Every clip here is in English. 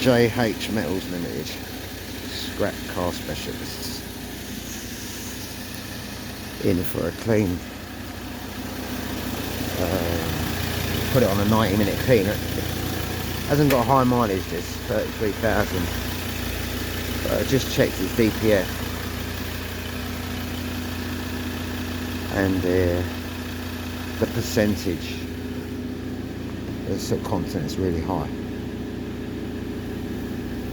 JH Metals Limited, scrap car specialists, in for a clean. Put it on a 90-minute clean. It hasn't got high mileage, this 33,000, but I just checked its DPF, and the percentage, the silk content is really high.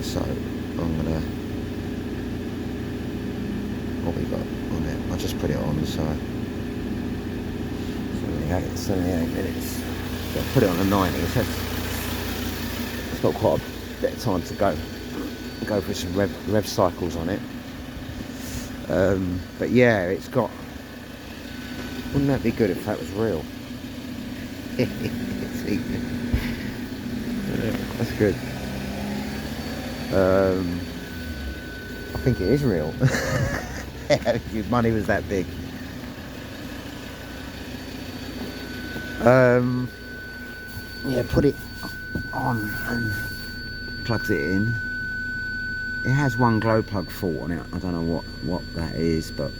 So I'm gonna, what we got on it, I just put it on, so 78 minutes. So I put it on a 90, so it's got quite a bit of time to go through some rev cycles on it. But yeah, it's got, wouldn't that be good if that was real? That's good. I think it is real. If your money was that big. Yeah, put it on and plugs it in. It has one glow plug fault on it. I don't know what that is, but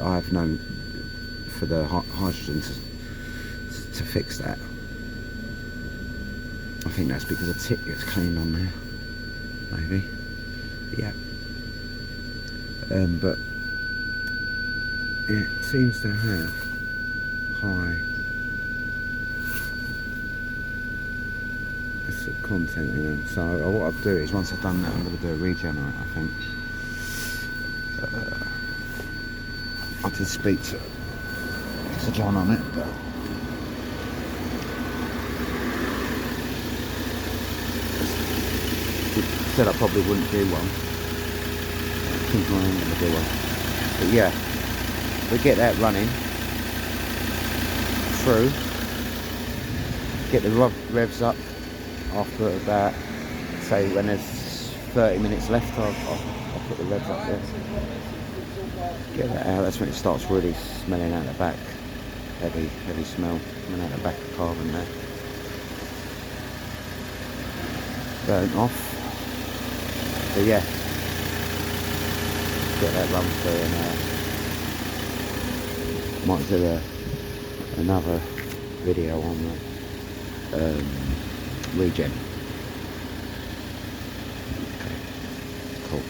I've known for the hydrogen to fix that. I think that's because a tip gets cleaned on there, maybe. Yeah. But it seems to have high content in them. So what I'll do is, once I've done that, I'm going to do a regenerate, I think. I did speak to John on it, but he said I probably wouldn't do one. I think I am going to do one. But yeah, we get that running through, get the revs up after about, say, when there's 30 minutes left, I'll put the revs up there. Get that out, that's when it starts really smelling out the back. Heavy smell coming out the back of the carbon there. Burnt off. So yeah, get that run through, and might do another video on the regen. Okay, cool.